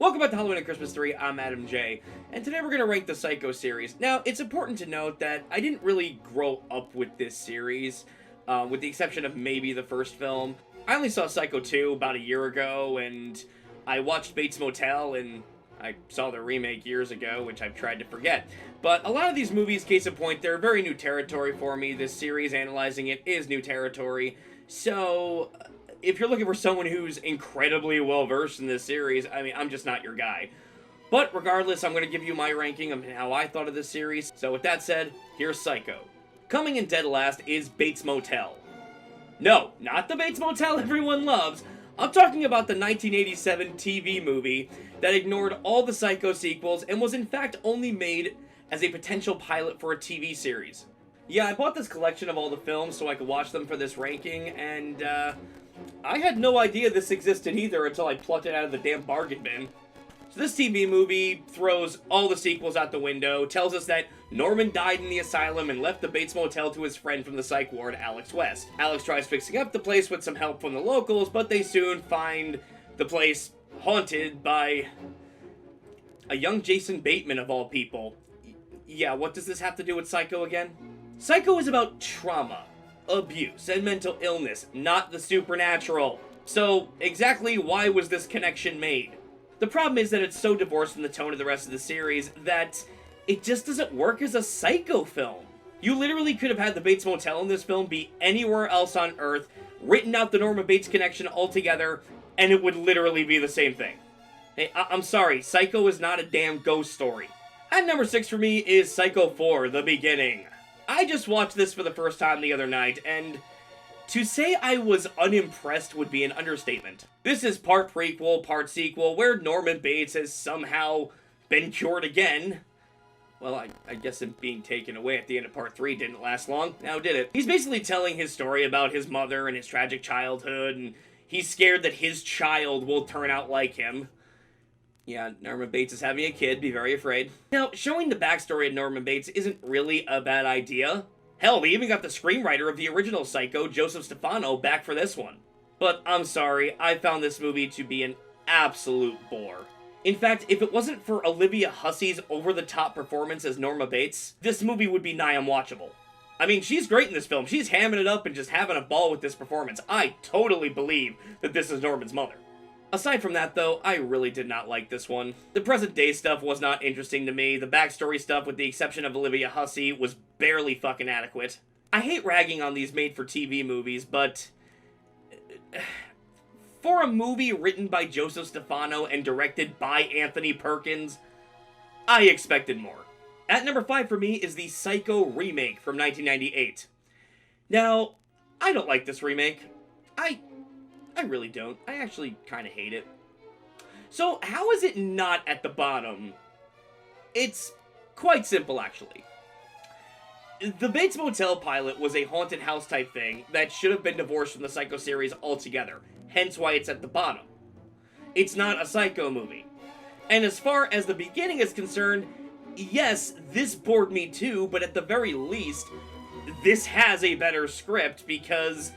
Welcome back to Halloween and Christmas 3, I'm Adam J, and today we're going to rank the Psycho series. Now, it's important to note that I didn't really grow up with this series, with the exception of maybe the first film. I only saw Psycho 2 about a year ago, and I watched Bates Motel, and I saw the remake years ago, which I've tried to forget. But a lot of these movies, case in point, they're very new territory for me. This series, analyzing it, is new territory. So if you're looking for someone who's incredibly well-versed in this series, I mean, I'm just not your guy. But regardless, I'm going to give you my ranking of how I thought of this series. So with that said, here's Psycho. Coming in dead last is Bates Motel. No, not the Bates Motel everyone loves. I'm talking about the 1987 TV movie that ignored all the Psycho sequels and was in fact only made as a potential pilot for a TV series. Yeah, I bought this collection of all the films so I could watch them for this ranking, and I had no idea this existed either until I plucked it out of the damn bargain bin. So this TV movie throws all the sequels out the window, tells us that Norman died in the asylum and left the Bates Motel to his friend from the psych ward, Alex West. Alex tries fixing up the place with some help from the locals, but they soon find the place haunted by a young Jason Bateman of all people. Yeah, what does this have to do with Psycho again? Psycho is about trauma, abuse, and mental illness, not the supernatural. So, exactly why was this connection made? The problem is that it's so divorced from the tone of the rest of the series that it just doesn't work as a Psycho film. You literally could have had the Bates Motel in this film be anywhere else on Earth, written out the Norman Bates connection altogether, and it would literally be the same thing. Hey, I'm sorry, Psycho is not a damn ghost story. At number 6 for me is Psycho 4, The Beginning. I just watched this for the first time the other night, and to say I was unimpressed would be an understatement. This is part prequel, part sequel, where Norman Bates has somehow been cured again. Well, I guess him being taken away at the end of part 3 didn't last long, now did it? He's basically telling his story about his mother and his tragic childhood, and he's scared that his child will turn out like him. Yeah, Norman Bates is having a kid, be very afraid. Now, showing the backstory of Norman Bates isn't really a bad idea. Hell, they even got the screenwriter of the original Psycho, Joseph Stefano, back for this one. But I'm sorry, I found this movie to be an absolute bore. In fact, if it wasn't for Olivia Hussey's over-the-top performance as Norma Bates, this movie would be nigh unwatchable. I mean, she's great in this film. She's hamming it up and just having a ball with this performance. I totally believe that this is Norman's mother. Aside from that, though, I really did not like this one. The present-day stuff was not interesting to me. The backstory stuff, with the exception of Olivia Hussey, was barely fucking adequate. I hate ragging on these made-for-TV movies, but for a movie written by Joseph Stefano and directed by Anthony Perkins, I expected more. At number 5 for me is the Psycho remake from 1998. Now, I don't like this remake. I really don't. I actually kind of hate it. So, how is it not at the bottom? It's quite simple, actually. The Bates Motel pilot was a haunted house type thing that should have been divorced from the Psycho series altogether, hence why it's at the bottom. It's not a Psycho movie. And as far as The Beginning is concerned, yes, this bored me too, but at the very least, this has a better script because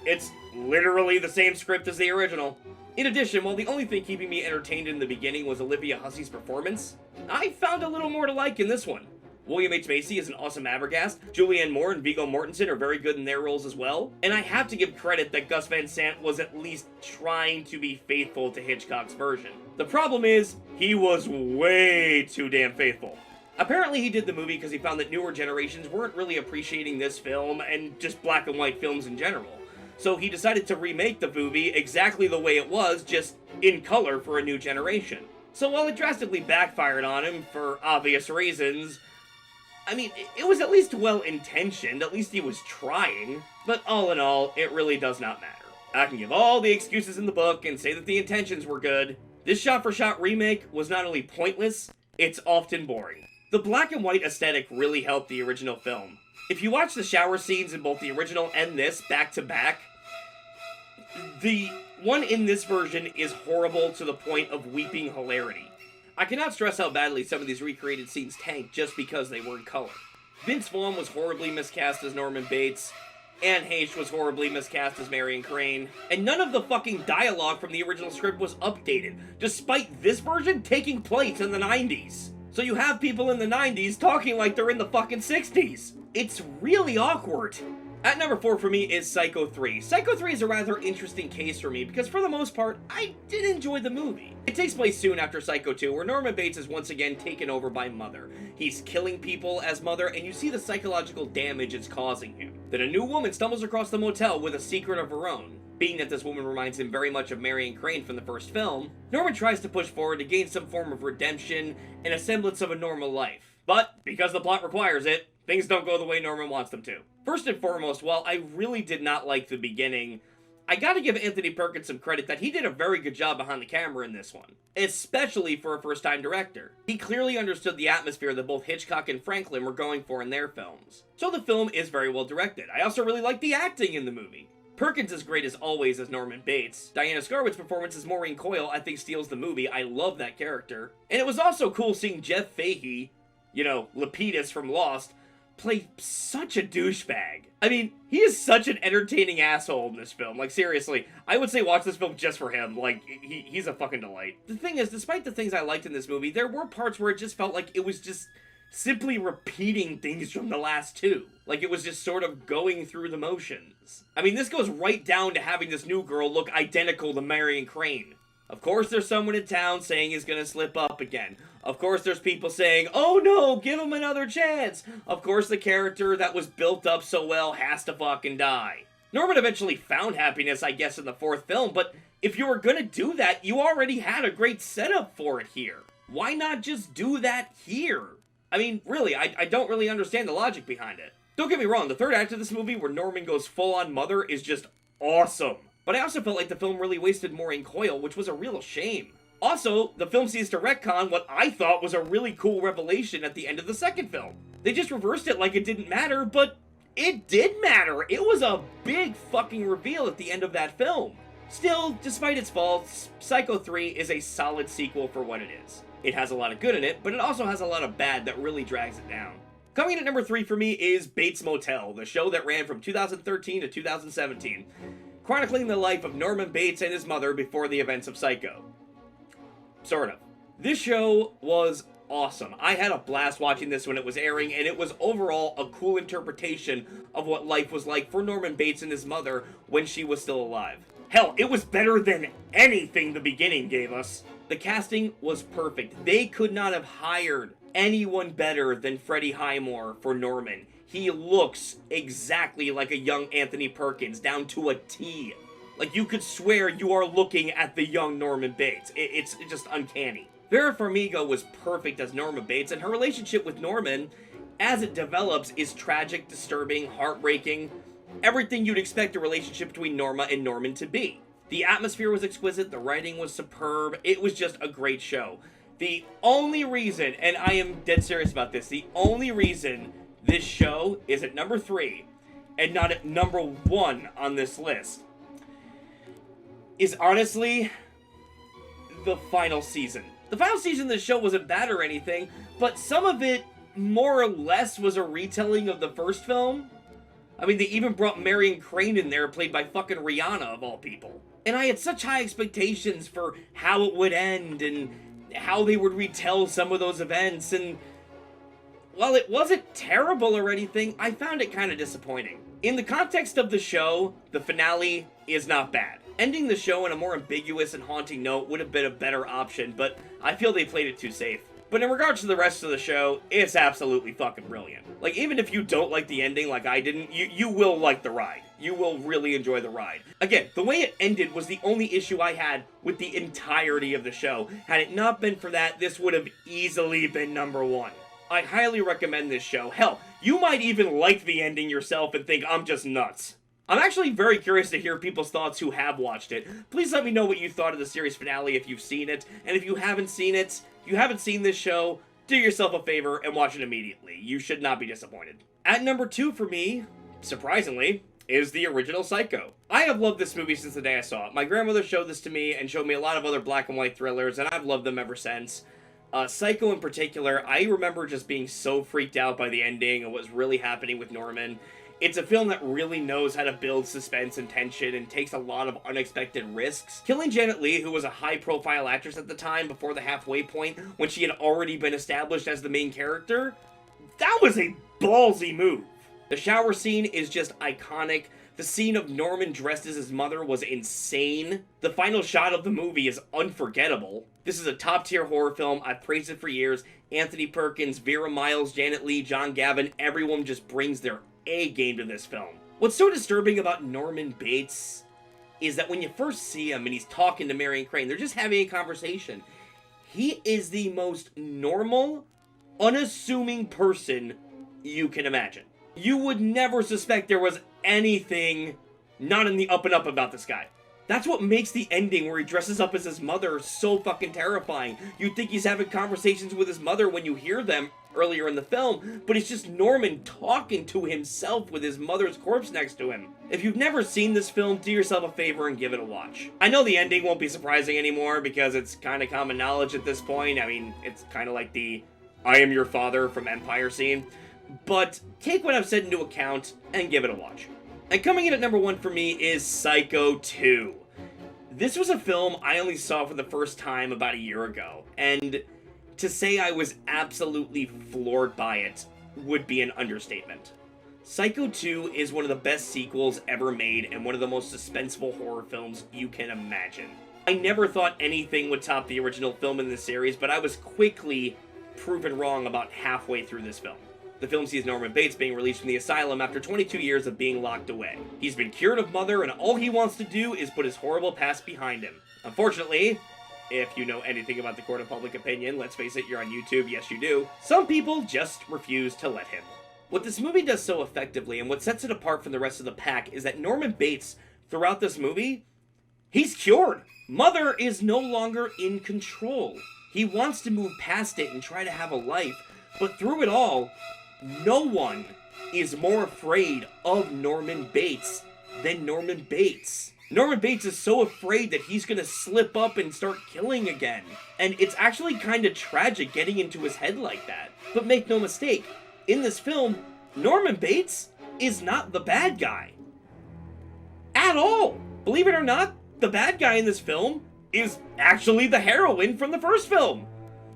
it's literally the same script as the original. In addition, while the only thing keeping me entertained in The Beginning was Olivia Hussey's performance, I found a little more to like in this one. William H. Macy is an awesome Abergast, Julianne Moore and Viggo Mortensen are very good in their roles as well, and I have to give credit that Gus Van Sant was at least trying to be faithful to Hitchcock's version. The problem is, he was way too damn faithful. Apparently he did the movie because he found that newer generations weren't really appreciating this film and just black and white films in general. So he decided to remake the movie exactly the way it was, just in color for a new generation. So while it drastically backfired on him for obvious reasons, I mean, it was at least well-intentioned, at least he was trying, but all in all, it really does not matter. I can give all the excuses in the book and say that the intentions were good. This shot-for-shot remake was not only pointless, it's often boring. The black and white aesthetic really helped the original film. If you watch the shower scenes in both the original and this back to back, the one in this version is horrible to the point of weeping hilarity. I cannot stress how badly some of these recreated scenes tanked just because they were in color. Vince Vaughn was horribly miscast as Norman Bates. Anne Heche was horribly miscast as Marion Crane, and none of the fucking dialogue from the original script was updated, despite this version taking place in the 90s. So you have people in the 90s talking like they're in the fucking 60s. It's really awkward. At number 4 for me is Psycho 3. Psycho 3 is a rather interesting case for me because for the most part, I did enjoy the movie. It takes place soon after Psycho 2, where Norman Bates is once again taken over by Mother. He's killing people as Mother, and you see the psychological damage it's causing him. Then a new woman stumbles across the motel with a secret of her own. Being that this woman reminds him very much of Marion Crane from the first film, Norman tries to push forward to gain some form of redemption and a semblance of a normal life. But, because the plot requires it, things don't go the way Norman wants them to. First and foremost, while I really did not like the beginning, I gotta give Anthony Perkins some credit that he did a very good job behind the camera in this one, especially for a first-time director. He clearly understood the atmosphere that both Hitchcock and Franklin were going for in their films. So the film is very well directed. I also really like the acting in the movie. Perkins is great as always as Norman Bates. Diana Scarwitt's performance as Maureen Coyle I think steals the movie. I love that character. And it was also cool seeing Jeff Fahey, you know, Lapidus from Lost, play such a douchebag. I mean, he is such an entertaining asshole in this film. Like, seriously, I would say watch this film just for him. Like, he's a fucking delight. The thing is, despite the things I liked in this movie, there were parts where it just felt like it was just simply repeating things from the last two. Like, it was just sort of going through the motions. I mean, this goes right down to having this new girl look identical to Marion Crane. Of course there's someone in town saying he's gonna slip up again. Of course there's people saying, oh no, give him another chance. Of course the character that was built up so well has to fucking die. Norman eventually found happiness, I guess, in the fourth film, but if you were gonna do that, you already had a great setup for it here. Why not just do that here? I mean, really, I don't really understand the logic behind it. Don't get me wrong, the third act of this movie where Norman goes full-on Mother is just awesome. But I also felt like the film really wasted Maureen Coyle, which was a real shame. Also, the film seems to retcon what I thought was a really cool revelation at the end of the second film. They just reversed it like it didn't matter, but it did matter. It was a big fucking reveal at the end of that film. Still, despite its faults, Psycho 3 is a solid sequel for what it is. It has a lot of good in it, but it also has a lot of bad that really drags it down. Coming in at number 3 for me is Bates Motel, the show that ran from 2013 to 2017. Chronicling the life of Norman Bates and his mother before the events of Psycho. Sort of. This show was awesome. I had a blast watching this when it was airing, and it was overall a cool interpretation of what life was like for Norman Bates and his mother when she was still alive. Hell, it was better than anything the beginning gave us. The casting was perfect. They could not have hired anyone better than Freddie Highmore for Norman. He looks exactly like a young Anthony Perkins, down to a T. Like, you could swear you are looking at the young Norman Bates. It's just uncanny. Vera Farmiga was perfect as Norma Bates, and her relationship with Norman, as it develops, is tragic, disturbing, heartbreaking. Everything you'd expect a relationship between Norma and Norman to be. The atmosphere was exquisite, the writing was superb, it was just a great show. The only reason, and I am dead serious about this, the only reason this show is at number 3 and not at number 1 on this list is honestly the final season. The final season of the show wasn't bad or anything, but some of it more or less was a retelling of the first film. I mean, they even brought Marion Crane in there, played by fucking Rihanna of all people. And I had such high expectations for how it would end and how they would retell some of those events, and while it wasn't terrible or anything, I found it kind of disappointing. In the context of the show, the finale is not bad. Ending the show on a more ambiguous and haunting note would have been a better option, but I feel they played it too safe. But in regards to the rest of the show, it's absolutely fucking brilliant. Like, even if you don't like the ending like I didn't, you will like the ride. You will really enjoy the ride. Again, the way it ended was the only issue I had with the entirety of the show. Had it not been for that, this would have easily been number 1. I highly recommend this show. Hell, you might even like the ending yourself and think I'm just nuts. I'm actually very curious to hear people's thoughts who have watched it. Please let me know what you thought of the series finale if you've seen it. And if you haven't seen it, if you haven't seen this show, do yourself a favor and watch it immediately. You should not be disappointed. At number 2 for me, surprisingly, is the original Psycho. I have loved this movie since the day I saw it. My grandmother showed this to me and showed me a lot of other black and white thrillers, and I've loved them ever since. Psycho in particular, I remember just being so freaked out by the ending and what was really happening with Norman. It's a film that really knows how to build suspense and tension and takes a lot of unexpected risks. Killing Janet Leigh, who was a high-profile actress at the time before the halfway point, when she had already been established as the main character, that was a ballsy move. The shower scene is just iconic. The scene of Norman dressed as his mother was insane. The final shot of the movie is unforgettable. This is a top-tier horror film. I've praised it for years. Anthony Perkins, Vera Miles, Janet Leigh, John Gavin, everyone just brings their A-game to this film. What's so disturbing about Norman Bates is that when you first see him and he's talking to Marion Crane, they're just having a conversation. He is the most normal, unassuming person you can imagine. You would never suspect there was anything not in the up and up about this guy. That's what makes the ending where he dresses up as his mother so fucking terrifying. You'd think he's having conversations with his mother when you hear them earlier in the film, but it's just Norman talking to himself with his mother's corpse next to him. If you've never seen this film, do yourself a favor and give it a watch. I know the ending won't be surprising anymore because it's kind of common knowledge at this point. I mean, it's kind of like the I am your father from Empire scene. But take what I've said into account and give it a watch. And coming in at number 1 for me is Psycho 2. This was a film I only saw for the first time about a year ago, and to say I was absolutely floored by it would be an understatement. Psycho 2 is one of the best sequels ever made and one of the most suspenseful horror films you can imagine. I never thought anything would top the original film in this series, but I was quickly proven wrong about halfway through this film. The film sees Norman Bates being released from the asylum after 22 years of being locked away. He's been cured of mother, and all he wants to do is put his horrible past behind him. Unfortunately, if you know anything about the court of public opinion, let's face it, you're on YouTube, yes you do, some people just refuse to let him. What this movie does so effectively, and what sets it apart from the rest of the pack, is that Norman Bates, throughout this movie, he's cured. Mother is no longer in control. He wants to move past it and try to have a life, but through it all, no one is more afraid of Norman Bates than Norman Bates. Norman Bates is so afraid that he's gonna slip up and start killing again. And it's actually kind of tragic getting into his head like that. But make no mistake, in this film, Norman Bates is not the bad guy. At all! Believe it or not, the bad guy in this film is actually the heroine from the first film,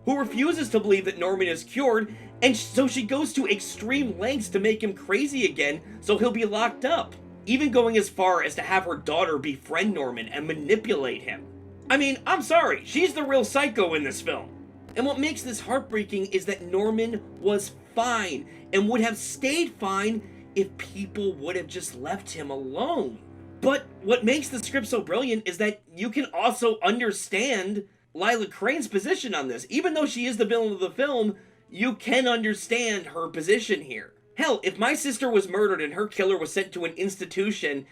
who refuses to believe that Norman is cured, and so she goes to extreme lengths to make him crazy again so he'll be locked up, even going as far as to have her daughter befriend Norman and manipulate him. I mean, I'm sorry, she's the real psycho in this film. And what makes this heartbreaking is that Norman was fine, and would have stayed fine if people would have just left him alone. But what makes the script so brilliant is that you can also understand Lila Crane's position on this. Even though she is the villain of the film, you can understand her position here. Hell, if my sister was murdered and her killer was sent to an institution,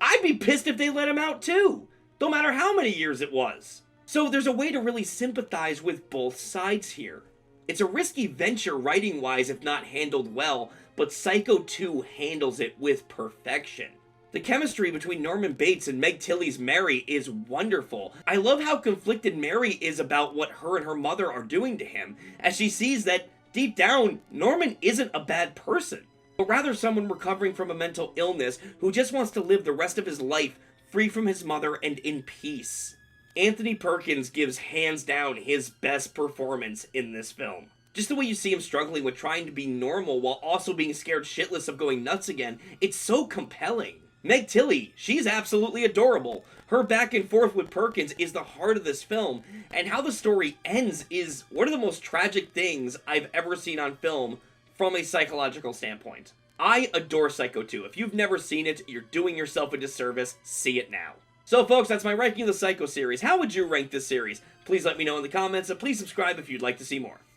I'd be pissed if they let him out too, no matter how many years it was. So there's a way to really sympathize with both sides here. It's a risky venture writing-wise if not handled well, but Psycho 2 handles it with perfection. The chemistry between Norman Bates and Meg Tilly's Mary is wonderful. I love how conflicted Mary is about what her and her mother are doing to him, as she sees that, deep down, Norman isn't a bad person, but rather someone recovering from a mental illness who just wants to live the rest of his life free from his mother and in peace. Anthony Perkins gives hands down his best performance in this film. Just the way you see him struggling with trying to be normal while also being scared shitless of going nuts again, it's so compelling. Meg Tilly, she's absolutely adorable. Her back and forth with Perkins is the heart of this film, and how the story ends is one of the most tragic things I've ever seen on film from a psychological standpoint. I adore Psycho 2. If you've never seen it, you're doing yourself a disservice. See it now. So folks, that's my ranking of the Psycho series. How would you rank this series? Please let me know in the comments, and please subscribe if you'd like to see more.